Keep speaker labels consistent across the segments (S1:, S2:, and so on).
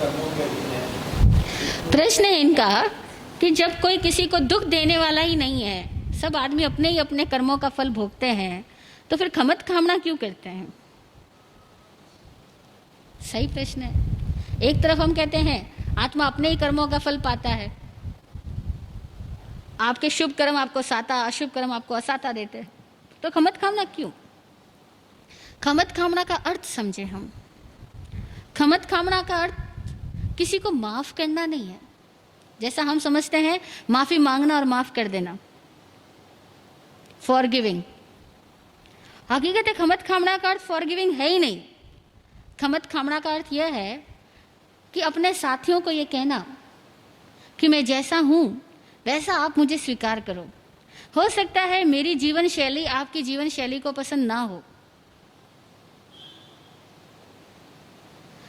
S1: कर्मों के अधीन है।
S2: प्रश्न है इनका कि जब कोई किसी को दुख देने वाला ही नहीं है, सब आदमी अपने ही अपने कर्मों का फल भोगते हैं, तो फिर खमत खामना क्यों करते हैं? सही प्रश्न है। एक तरफ हम कहते हैं आत्मा अपने ही कर्मों का फल पाता है, आपके शुभ कर्म आपको साता, अशुभ कर्म आपको असाता देते हैं, तो खमत खामना क्यों? खमत खामना का अर्थ समझे हम। खमत खामना का अर्थ किसी को माफ करना नहीं है, जैसा हम समझते हैं माफी मांगना और माफ कर देना, फॉरगिविंग। हकीकत है खमत खामना का अर्थ फॉरगिविंग है ही नहीं। खमत खामना का अर्थ यह है कि अपने साथियों को यह कहना कि मैं जैसा हूं वैसा आप मुझे स्वीकार करो। हो सकता है मेरी जीवन शैली आपकी जीवन शैली को पसंद ना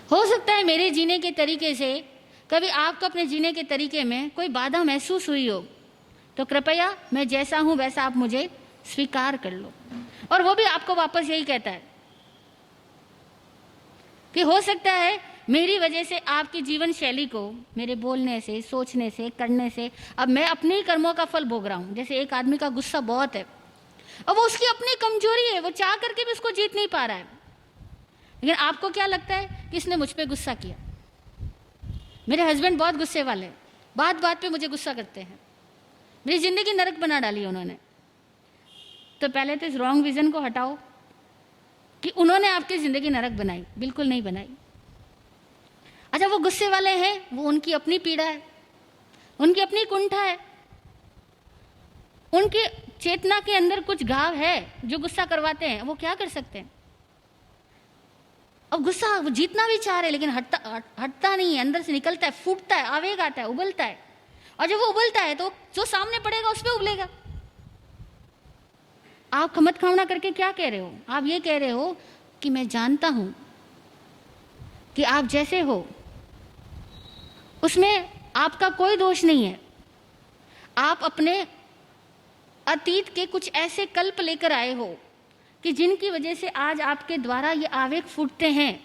S2: हो सकता है मेरे जीने के तरीके से कभी आपको अपने जीने के तरीके में कोई बाधा महसूस हुई हो, तो कृपया मैं जैसा हूं वैसा आप मुझे स्वीकार कर लो। और वो भी आपको वापस यही कहता है कि हो सकता है मेरी वजह से आपकी जीवन शैली को, मेरे बोलने से, सोचने से, करने से, अब मैं अपने ही कर्मों का फल भोग रहा हूं। जैसे एक आदमी का गुस्सा बहुत है और वो उसकी अपनी कमजोरी है, वो चाह करके भी उसको जीत नहीं पा रहा है, लेकिन आपको क्या लगता है कि इसने मुझ पे गुस्सा किया। मेरे हस्बैंड बहुत गुस्से वाले, बात बात पे मुझे गुस्सा करते हैं, मेरी जिंदगी नरक बना डाली उन्होंने। तो पहले तो इस रॉन्ग विजन को हटाओ कि उन्होंने आपकी जिंदगी नरक बनाई, बिल्कुल नहीं बनाई। अच्छा, वो गुस्से वाले हैं, वो उनकी अपनी पीड़ा है, उनकी अपनी कुंठा है, उनकी चेतना के अंदर कुछ घाव है जो गुस्सा करवाते हैं। वो क्या कर सकते हैं? अब गुस्सा वो जीतना भी चाह रहे लेकिन हटता नहीं है, अंदर से निकलता है, फूटता है, आवेग आता है, उबलता है, और जब वो उबलता है तो जो सामने पड़ेगा उस पर उबलेगा। आप खमत खामना करके क्या कह रहे हो? आप ये कह रहे हो कि मैं जानता हूं कि आप जैसे हो उसमें आपका कोई दोष नहीं है। आप अपने अतीत के कुछ ऐसे कल्प लेकर आए हो कि जिनकी वजह से आज आपके द्वारा ये आवेग फूटते हैं,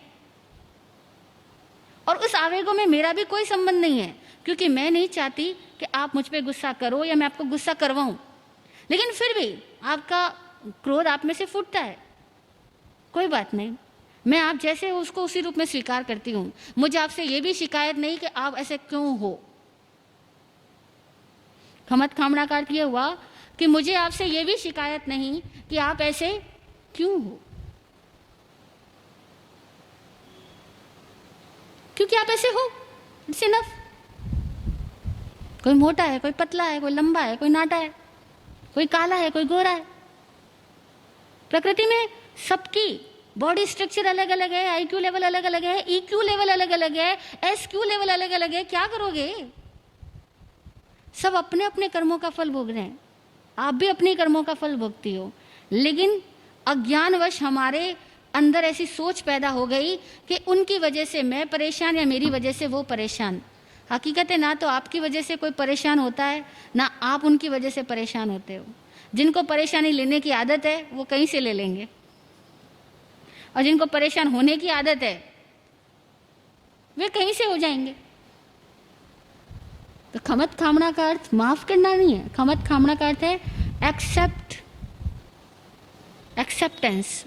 S2: और उस आवेगों में मेरा भी कोई संबंध नहीं है, क्योंकि मैं नहीं चाहती कि आप मुझ पे गुस्सा करो या मैं आपको गुस्सा करवाऊं, लेकिन फिर भी आपका क्रोध आप में से फूटता है। कोई बात नहीं, मैं आप जैसे हो उसको उसी रूप में स्वीकार करती हूं। मुझे आपसे ये भी शिकायत नहीं कि आप ऐसे क्यों हो। खमत खामना का अर्थ यह हुआ कि मुझे आपसे ये भी शिकायत नहीं कि आप ऐसे क्यों हो, क्योंकि आप ऐसे हो, इट्स इनफ। कोई मोटा है, कोई पतला है, कोई लंबा है, कोई नाटा है, कोई काला है, कोई गोरा है। प्रकृति में सबकी बॉडी स्ट्रक्चर अलग अलग है, आईक्यू लेवल अलग अलग है, ईक्यू लेवल अलग अलग है, एसक्यू लेवल अलग अलग है। क्या करोगे? सब अपने अपने कर्मों का फल भोग रहे हैं, आप भी अपने कर्मों का फल भोगती हो, लेकिन अज्ञानवश हमारे अंदर ऐसी सोच पैदा हो गई कि उनकी वजह से मैं परेशान या मेरी वजह से वो परेशान। हकीकत है ना तो आपकी वजह से कोई परेशान होता है, ना आप उनकी वजह से परेशान होते हो। जिनको परेशानी लेने की आदत है वो कहीं से ले लेंगे, और जिनको परेशान होने की आदत है वे कहीं से हो जाएंगे। तो खमत खामना का अर्थ माफ करना नहीं है। खमत खामना का अर्थ है एक्सेप्टेंस,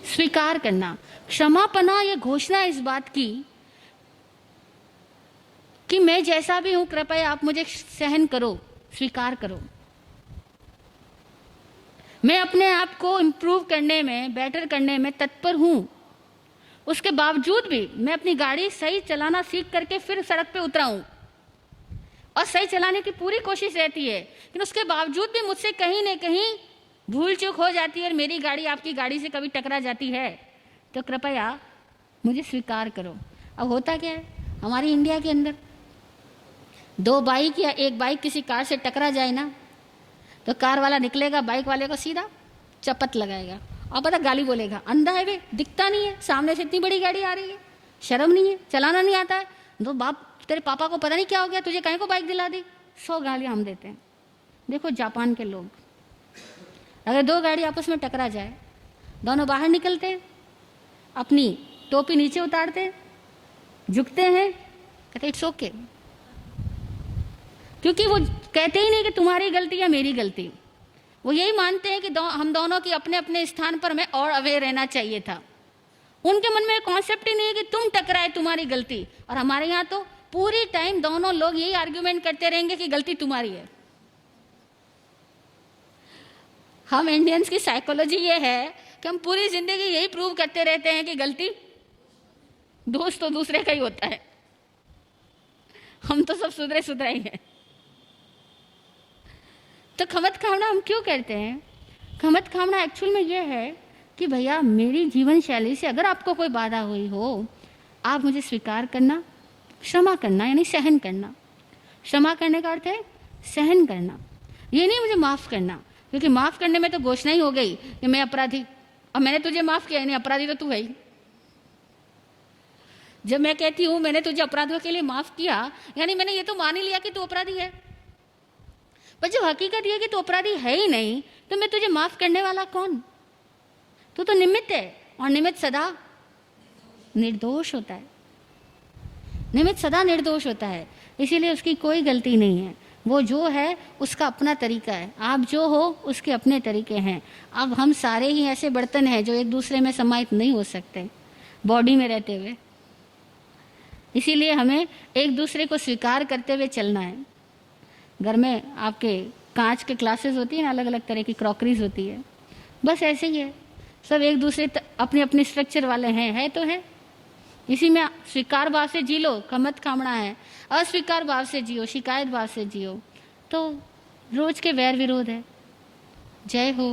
S2: स्वीकार करना। क्षमापना यह घोषणा इस बात की कि मैं जैसा भी हूं कृपया आप मुझे सहन करो, स्वीकार करो। मैं अपने आप को इम्प्रूव करने में, बेटर करने में तत्पर हूं। उसके बावजूद भी मैं अपनी गाड़ी सही चलाना सीख करके फिर सड़क पे उतरा हूं, और सही चलाने की पूरी कोशिश रहती है, लेकिन उसके बावजूद भी मुझसे कहीं न कहीं भूल चूक हो जाती है और मेरी गाड़ी आपकी गाड़ी से कभी टकरा जाती है, तो कृपया मुझे स्वीकार करो। अब होता क्या है, हमारी इंडिया के अंदर दो बाइक या एक बाइक किसी कार से टकरा जाए ना, तो कार वाला निकलेगा, बाइक वाले को सीधा चपत लगाएगा और पता गाली बोलेगा, अंधा है वे, दिखता नहीं है, सामने से इतनी बड़ी गाड़ी आ रही है, शर्म नहीं है, चलाना नहीं आता है, तो बाप तेरे पापा को पता नहीं क्या हो गया, तुझे कहीं को बाइक दिला दी। 100 गालियां हम देते हैं। देखो जापान के लोग, अगर दो गाड़ी आपस में टकरा जाए, दोनों बाहर निकलते हैं, अपनी टोपी नीचे उतारते हैं झुकते हैं, कहते इट्स ओके, क्योंकि वो कहते ही नहीं कि तुम्हारी गलती या मेरी गलती। वो यही मानते हैं कि हम दोनों की अपने अपने स्थान पर हमें और अवेयर रहना चाहिए था। उनके मन में कॉन्सेप्ट ही नहीं है कि तुम टकराए, तुम्हारी गलती। और हमारे यहाँ तो पूरी टाइम दोनों लोग यही आर्ग्यूमेंट करते रहेंगे कि गलती तुम्हारी है। हम इंडियंस की साइकोलॉजी ये है कि हम पूरी जिंदगी यही प्रूव करते रहते हैं कि गलती दोस्त तो दूसरे का ही होता है, हम तो सब सुधरे सुधरे ही हैं। तो खमत खावना हम क्यों करते हैं? खमत खावना एक्चुअल में ये है कि भैया मेरी जीवन शैली से अगर आपको कोई बाधा हुई हो, आप मुझे स्वीकार करना, क्षमा करना, यानी सहन करना। क्षमा करने का अर्थ है सहन करना, ये नहीं मुझे माफ़ करना, क्योंकि माफ़ करने में तो घोषणा ही हो गई कि मैं अपराधी, और मैंने तुझे माफ़ किया, यानी अपराधी तो तू है ही। जब मैं कहती हूँ मैंने तुझे अपराधों के लिए माफ़ किया, यानी मैंने ये तो मान ही लिया कि तू अपराधी है। पर जब हकीकत ये कि तू अपराधी है ही नहीं, तो मैं तुझे माफ़ करने वाला कौन? तू तो निमित्त है, और निमित्त सदा निर्दोष होता है। निमित्त सदा निर्दोष होता है, इसीलिए उसकी कोई गलती नहीं है। वो जो है उसका अपना तरीका है, आप जो हो उसके अपने तरीके हैं। अब हम सारे ही ऐसे बर्तन हैं जो एक दूसरे में समाहित नहीं हो सकते बॉडी में रहते हुए, इसीलिए हमें एक दूसरे को स्वीकार करते हुए चलना है। घर में आपके कांच के ग्लासेस होती है ना, अलग अलग तरह की क्रॉकरीज होती है, बस ऐसे ही है, सब एक दूसरे अपने अपने स्ट्रक्चर वाले हैं तो है। इसी में स्वीकार भाव से जी लो, खमत खामना है। अस्वीकार भाव से जियो, शिकायत भाव से जियो, तो रोज के वैर विरोध है। जय हो।